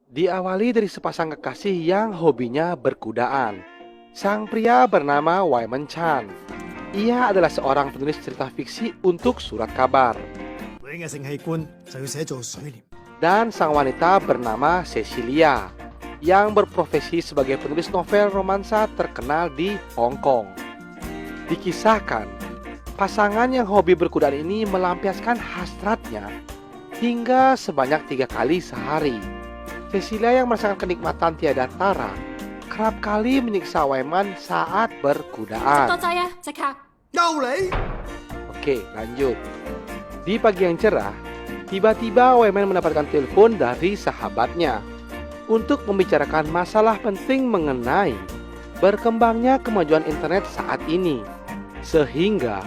Diawali dari sepasang kekasih yang hobinya berkudaan. Sang pria bernama Waiman Chan. Ia adalah seorang penulis cerita fiksi untuk surat kabar. 女嘅性器官就要寫做水簾。 Dan sang wanita bernama Cecilia, yang berprofesi sebagai penulis novel romansa terkenal di Hong Kong. Dikisahkan, pasangan yang hobi berkudaan ini melampiaskan hasratnya hingga sebanyak 3 kali sehari. Cecilia yang merasakan kenikmatan tiada tara kerap kali menyiksa Waiman saat berkudaan. 多劑啊，即刻！ 又嚟？ Oke, lanjut. Di pagi yang cerah, tiba-tiba Waiman mendapatkan telepon dari sahabatnya untuk membicarakan masalah penting mengenai berkembangnya kemajuan internet saat ini, sehingga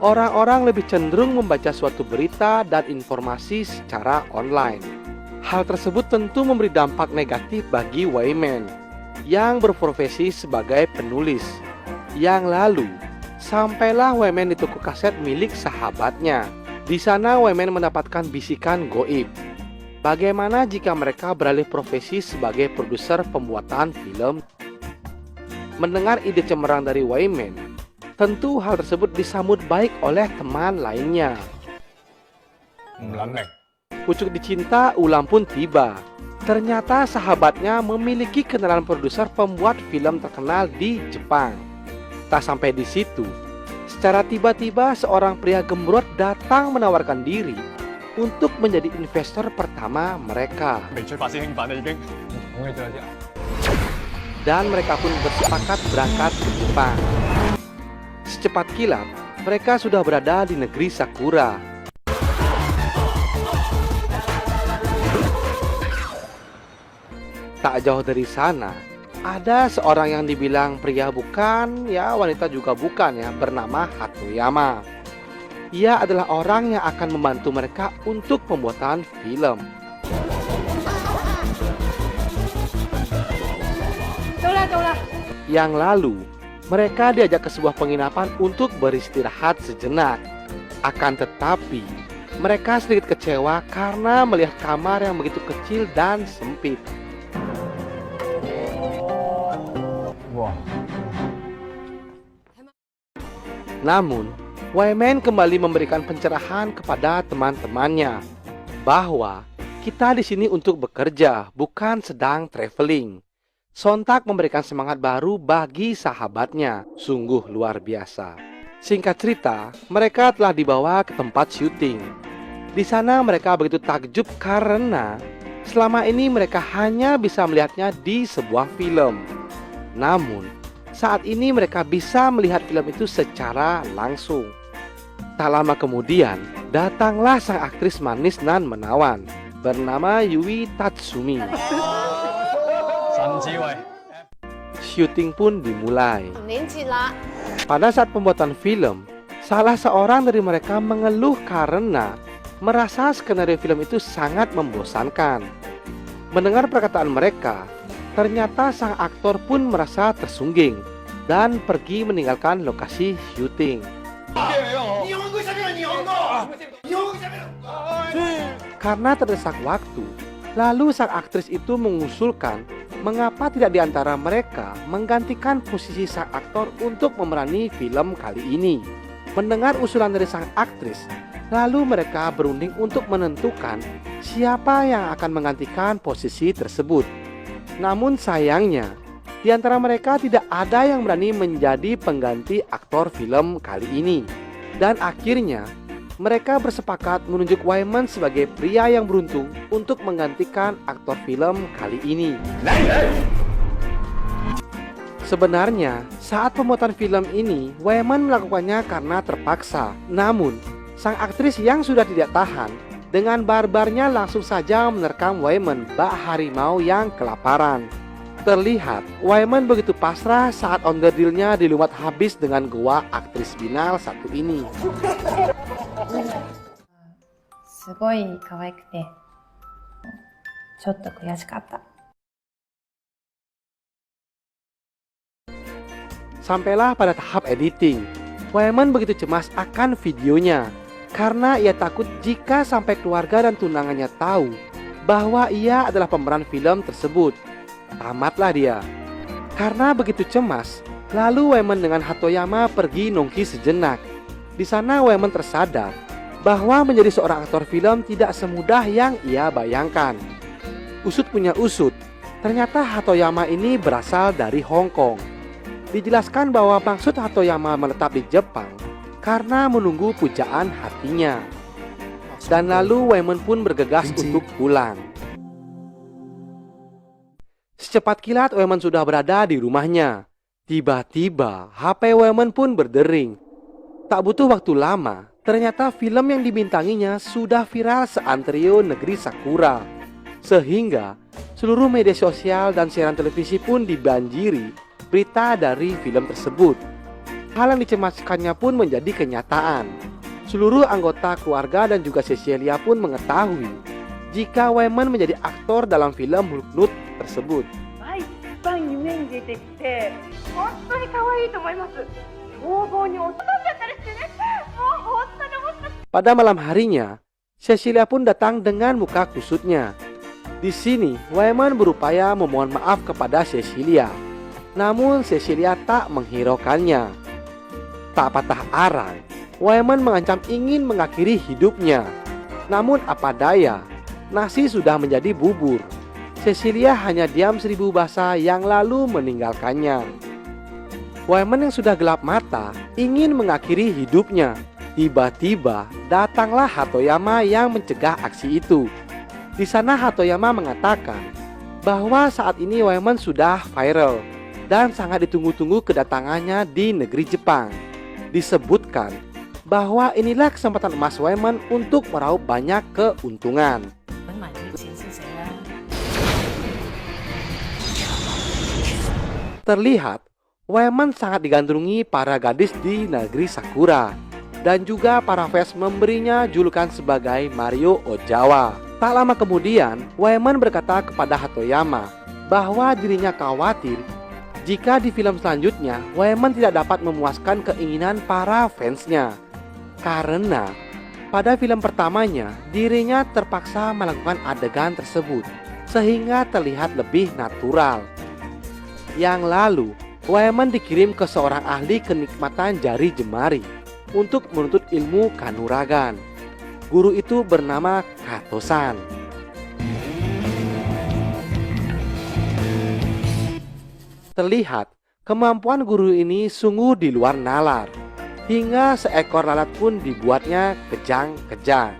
orang-orang lebih cenderung membaca suatu berita dan informasi secara online. Hal tersebut tentu memberi dampak negatif bagi Waiman yang berprofesi sebagai penulis. Yang lalu, sampailah Waiman di toko kaset milik sahabatnya. Di sana Waiman mendapatkan bisikan goib. Bagaimana jika mereka beralih profesi sebagai produser pembuatan film? Mendengar ide cemerlang dari Waiman, tentu hal tersebut disambut baik oleh teman lainnya. Pucuk dicinta ulang pun tiba. Ternyata sahabatnya memiliki kenalan produser pembuat film terkenal di Jepang. Tak sampai di situ, secara tiba-tiba seorang pria gembrot datang menawarkan diri untuk menjadi investor pertama mereka. Dan mereka pun bersepakat berangkat ke Jepang. Secepat kilat, mereka sudah berada di negeri Sakura. Tak jauh dari sana, ada seorang yang dibilang pria bukan, ya wanita juga bukan ya, bernama Hatoyama. Ia adalah orang yang akan membantu mereka untuk pembuatan film. Yang lalu, mereka diajak ke sebuah penginapan untuk beristirahat sejenak. Akan tetapi, mereka sedikit kecewa karena melihat kamar yang begitu kecil dan sempit. Namun, Waiman kembali memberikan pencerahan kepada teman-temannya bahwa kita di sini untuk bekerja, bukan sedang traveling. Sontak memberikan semangat baru bagi sahabatnya, sungguh luar biasa. Singkat cerita, mereka telah dibawa ke tempat syuting. Di sana mereka begitu takjub karena selama ini mereka hanya bisa melihatnya di sebuah film. Namun, saat ini mereka bisa melihat film itu secara langsung. Tak lama kemudian, datanglah sang aktris manis nan menawan bernama Yui Tatsumi. Syuting pun dimulai. Pada saat pembuatan film, salah seorang dari mereka mengeluh karena merasa skenario film itu sangat membosankan. Mendengar perkataan mereka, ternyata sang aktor pun merasa tersungging dan pergi meninggalkan lokasi syuting. Karena terdesak waktu, lalu sang aktris itu mengusulkan mengapa tidak di antara mereka menggantikan posisi sang aktor untuk memerani film kali ini. Mendengar usulan dari sang aktris, lalu mereka berunding untuk menentukan siapa yang akan menggantikan posisi tersebut. Namun sayangnya, di antara mereka tidak ada yang berani menjadi pengganti aktor film kali ini. Dan akhirnya, mereka bersepakat menunjuk Waiman sebagai pria yang beruntung untuk menggantikan aktor film kali ini. Sebenarnya, saat pembuatan film ini, Waiman melakukannya karena terpaksa. Namun, sang aktris yang sudah tidak tahan, dengan barbarnya langsung saja menerkam Waiman bak harimau yang kelaparan. Terlihat, Waiman begitu pasrah saat onderdilnya dilumat habis dengan goa aktris binal satu ini. すごい可愛くてちょっと悔しかった。 Sampailah pada tahap editing. Waiman begitu cemas akan videonya karena ia takut jika sampai keluarga dan tunangannya tahu bahwa ia adalah pemeran film tersebut. Tamatlah dia. Karena begitu cemas, lalu Waemon dengan Hatoyama pergi nongki sejenak. Di sana Waemon tersadar bahwa menjadi seorang aktor film tidak semudah yang ia bayangkan. Usut punya usut, ternyata Hatoyama ini berasal dari Hong Kong. Dijelaskan bahwa maksud Hatoyama menetap di Jepang karena menunggu pujaan hatinya. Dan lalu Waemon pun bergegas untuk pulang. Secepat kilat Waemon sudah berada di rumahnya. Tiba-tiba HP Waemon pun berdering. Tak butuh waktu lama, ternyata film yang dibintanginya sudah viral seantero negeri Sakura. Sehingga seluruh media sosial dan siaran televisi pun dibanjiri berita dari film tersebut. Hal yang dicemaskannya pun menjadi kenyataan. Seluruh anggota keluarga dan juga Cecilia pun mengetahui jika Waemon menjadi aktor dalam film Hulknut tersebut. Pada malam harinya, Cecilia pun datang dengan muka kusutnya. Di sini, Waemon berupaya memohon maaf kepada Cecilia. Namun Cecilia tak menghiraukannya. Tak patah arang, Waemon mengancam ingin mengakhiri hidupnya. Namun apa daya, nasi sudah menjadi bubur. Cecilia hanya diam 1000 bahasa yang lalu meninggalkannya. Waemon yang sudah gelap mata ingin mengakhiri hidupnya. Tiba-tiba datanglah Hatoyama yang mencegah aksi itu. Di sana Hatoyama mengatakan bahwa saat ini Waemon sudah viral dan sangat ditunggu-tunggu kedatangannya di negeri Jepang. Disebutkan bahwa inilah kesempatan emas Waemon untuk meraup banyak keuntungan. Terlihat Waemon sangat digandrungi para gadis di negeri Sakura, dan juga para fans memberinya julukan sebagai Mario Ojawa. Tak lama kemudian, Waemon berkata kepada Hatoyama bahwa dirinya khawatir jika di film selanjutnya Waemon tidak dapat memuaskan keinginan para fansnya. Karena pada film pertamanya dirinya terpaksa melakukan adegan tersebut sehingga terlihat lebih natural. Yang lalu Waemon dikirim ke seorang ahli kenikmatan jari jemari untuk menuntut ilmu kanuragan. Guru itu bernama Kato-san. Terlihat kemampuan guru ini sungguh di luar nalar. Hingga seekor lalat pun dibuatnya kejang-kejang.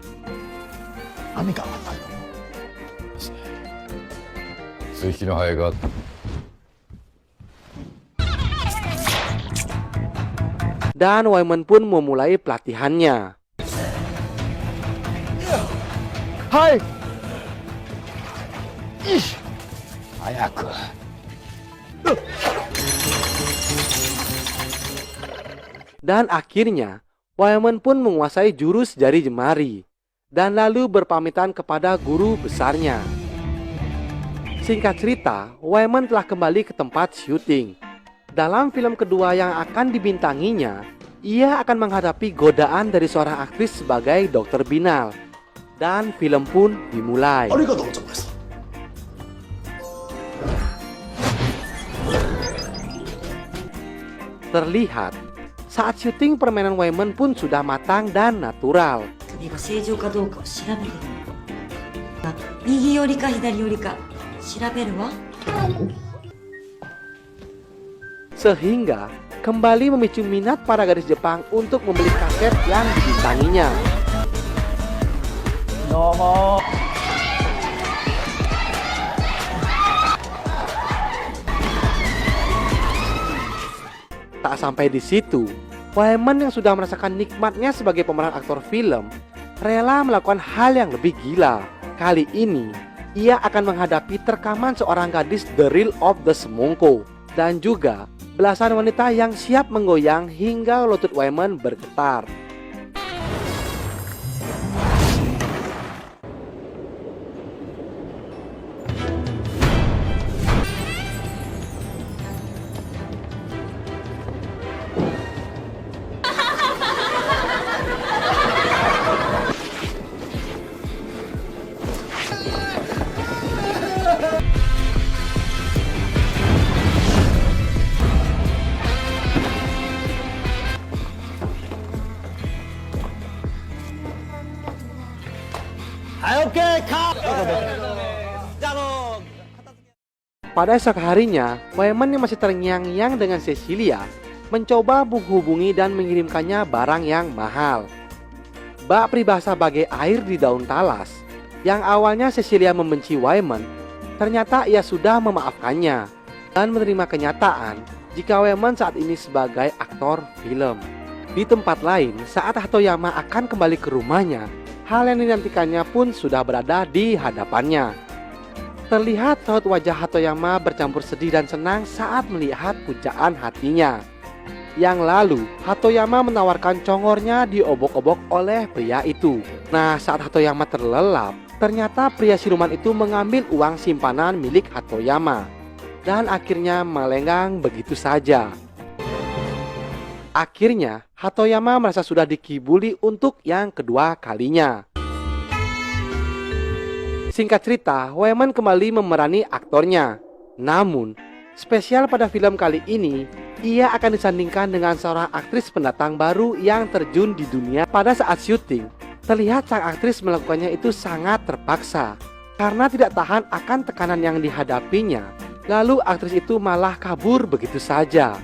Dan Waemon pun memulai pelatihannya. Hai! Ayaku. Dan akhirnya Waemon pun menguasai jurus jari jemari dan lalu berpamitan kepada guru besarnya. Singkat cerita, Waemon telah kembali ke tempat syuting. Dalam film kedua yang akan dibintanginya, ia akan menghadapi godaan dari seorang aktris sebagai Dokter Binal. Dan film pun dimulai. Terlihat saat syuting permainan Waemon pun sudah matang dan natural. Sehingga kembali memicu minat para gadis Jepang untuk membeli kaset yang dibintanginya. Tak sampai di situ, Waemon yang sudah merasakan nikmatnya sebagai pemeran aktor film rela melakukan hal yang lebih gila. Kali ini, ia akan menghadapi terkaman seorang gadis The Real of the Semongko dan juga belasan wanita yang siap menggoyang hingga lutut Waemon bergetar. Pada esok harinya, Waeman yang masih terngiang-ngiang dengan Cecilia mencoba menghubungi dan mengirimkannya barang yang mahal. Bak peribahasa bagai air di daun talas, yang awalnya Cecilia membenci Waeman, ternyata ia sudah memaafkannya dan menerima kenyataan jika Waeman saat ini sebagai aktor film. Di tempat lain, saat Hatoyama akan kembali ke rumahnya, hal yang dinantikannya pun sudah berada di hadapannya. Terlihat raut wajah Hatoyama bercampur sedih dan senang saat melihat pujaan hatinya. Yang lalu, Hatoyama menawarkan congornya diobok-obok oleh pria itu. Nah, saat Hatoyama terlelap, ternyata pria siluman itu mengambil uang simpanan milik Hatoyama dan akhirnya melenggang begitu saja. Akhirnya, Hatoyama merasa sudah dikibuli untuk yang kedua kalinya. Singkat cerita, Waeman kembali memerani aktornya. Namun, spesial pada film kali ini, ia akan disandingkan dengan seorang aktris pendatang baru yang terjun di dunia. Pada saat syuting, terlihat sang aktris melakukannya itu sangat terpaksa karena tidak tahan akan tekanan yang dihadapinya. Lalu aktris itu malah kabur begitu saja.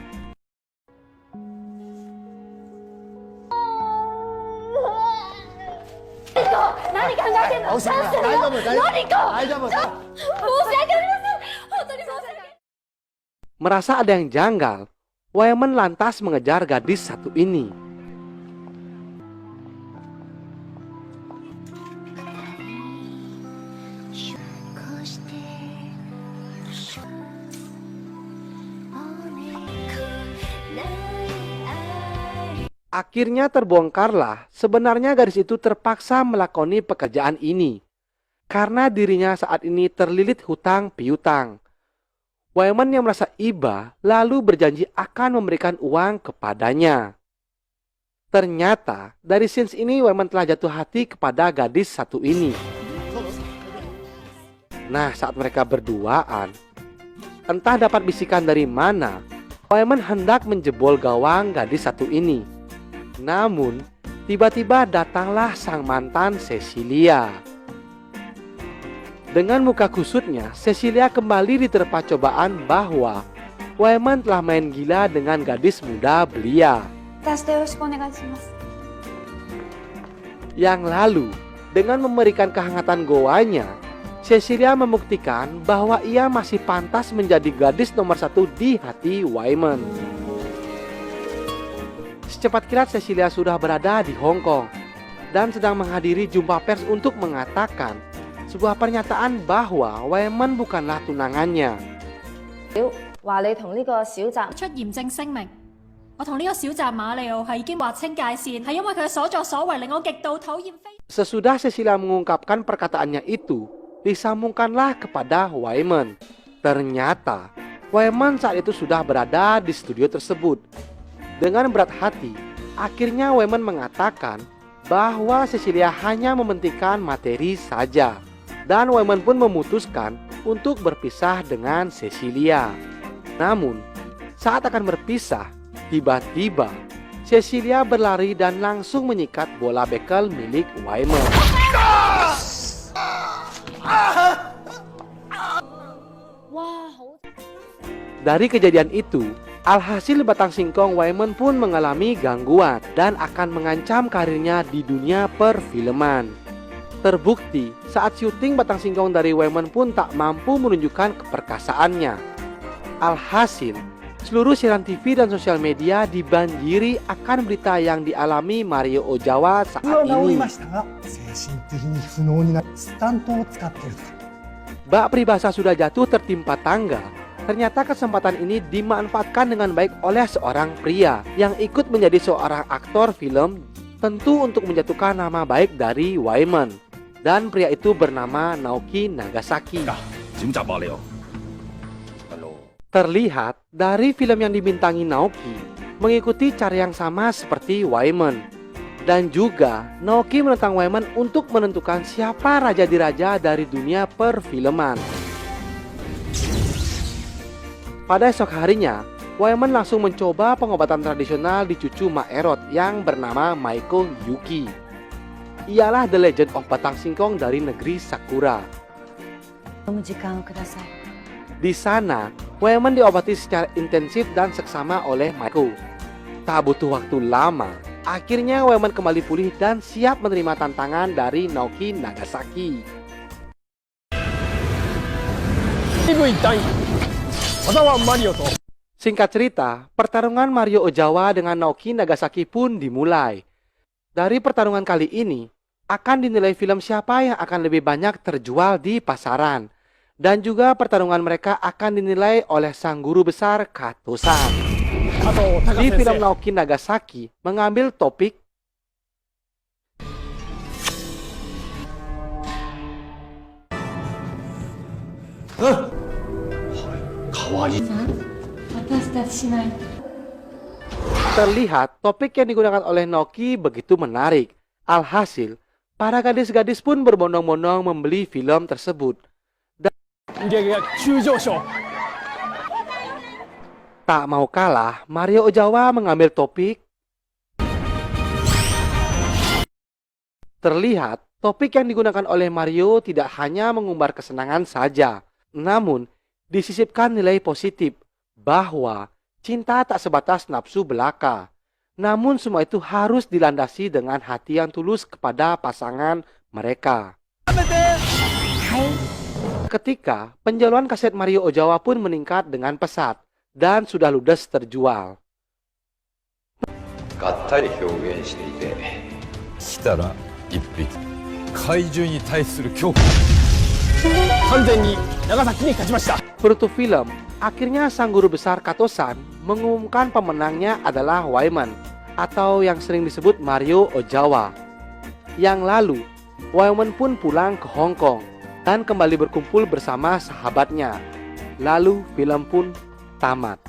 Merasa ada yang janggal, Waeman lantas mengejar gadis satu ini. Akhirnya terbongkarlah, sebenarnya gadis itu terpaksa melakoni pekerjaan ini karena dirinya saat ini terlilit hutang piutang. Waeman yang merasa iba lalu berjanji akan memberikan uang kepadanya. Ternyata dari scenes ini Waeman telah jatuh hati kepada gadis satu ini. Nah, saat mereka berduaan, entah dapat bisikan dari mana, Waeman hendak menjebol gawang gadis satu ini. Namun, tiba-tiba datanglah sang mantan Cecilia. Dengan muka kusutnya, Cecilia kembali diterpa cobaan bahwa Waeman telah main gila dengan gadis muda belia. Yang lalu, dengan memberikan kehangatan goanya, Cecilia membuktikan bahwa ia masih pantas menjadi gadis nomor satu di hati Waeman. Secepat kilat Cecilia sudah berada di Hong Kong dan sedang menghadiri jumpa pers untuk mengatakan sebuah pernyataan bahwa Waeman bukanlah tunangannya. 話你同呢個小澤出嚴正聲明，我同呢個小澤馬里奧係已經劃清界線，係因為佢嘅所作所為令我極度討厭非。 Sesudah Cecilia mengungkapkan perkataannya itu, disambungkanlah kepada Waeman. Ternyata Waeman saat itu sudah berada di studio tersebut. Dengan berat hati, akhirnya Waeman mengatakan bahwa Cecilia hanya mementingkan materi saja. Dan Waeman pun memutuskan untuk berpisah dengan Cecilia. Namun, saat akan berpisah, tiba-tiba Cecilia berlari dan langsung menyikat bola bekel milik Waeman. Dari kejadian itu, alhasil batang singkong Waeman pun mengalami gangguan dan akan mengancam karirnya di dunia perfilman. Terbukti saat syuting batang singkong dari Waeman pun tak mampu menunjukkan keperkasaannya. Alhasil, seluruh siaran TV dan sosial media dibanjiri akan berita yang dialami Mario Ozawa saat 治り ini. ましたが精神的に不能になるスタントを使っているとか Bak peribahasa sudah jatuh tertimpa tangga. Ternyata kesempatan ini dimanfaatkan dengan baik oleh seorang pria yang ikut menjadi seorang aktor film, tentu untuk menjatuhkan nama baik dari Waeman. Dan pria itu bernama Naoki Nagasaki. Terlihat dari film yang dibintangi Naoki mengikuti cara yang sama seperti Waeman. Dan juga Naoki menentang Waeman untuk menentukan siapa raja diraja dari dunia perfilman. Pada esok harinya, Waeman langsung mencoba pengobatan tradisional di cucu Mak Erot yang bernama Maiko Yuki. ialah The Legend of Batang Singkong dari negeri Sakura. 飲む時間をください。 Di sana, Waemon diobati secara intensif dan seksama oleh Maiko. Tak butuh waktu lama, akhirnya Waemon kembali pulih dan siap menerima tantangan dari Naoki Nagasaki. Singkat cerita, pertarungan Mario Ozawa dengan Naoki Nagasaki pun dimulai. Dari pertarungan kali ini, akan dinilai film siapa yang akan lebih banyak terjual di pasaran. Dan juga pertarungan mereka akan dinilai oleh sang guru besar Kato-san. Di film Naoki Nagasaki mengambil topik terlihat topik yang digunakan oleh Naoki begitu menarik. Alhasil, para gadis-gadis pun berbondong-bondong membeli film tersebut. Tak mau kalah, Mario Ozawa mengambil topik. Terlihat, topik yang digunakan oleh Mario tidak hanya mengumbar kesenangan saja, namun disisipkan nilai positif bahwa cinta tak sebatas nafsu belaka. Namun semua itu harus dilandasi dengan hati yang tulus kepada pasangan mereka. Ketika penjualan kaset Mario Ozawa pun meningkat dengan pesat dan sudah ludes terjual. がったり表現していて来たら一匹怪獣に対する恐怖完全に長崎に勝ちました Penutup film, akhirnya sang guru besar Kato-san mengumumkan pemenangnya adalah Waemon atau yang sering disebut Mario Ozawa. Yang lalu, Waemon pun pulang ke Hong Kong dan kembali berkumpul bersama sahabatnya. Lalu film pun tamat.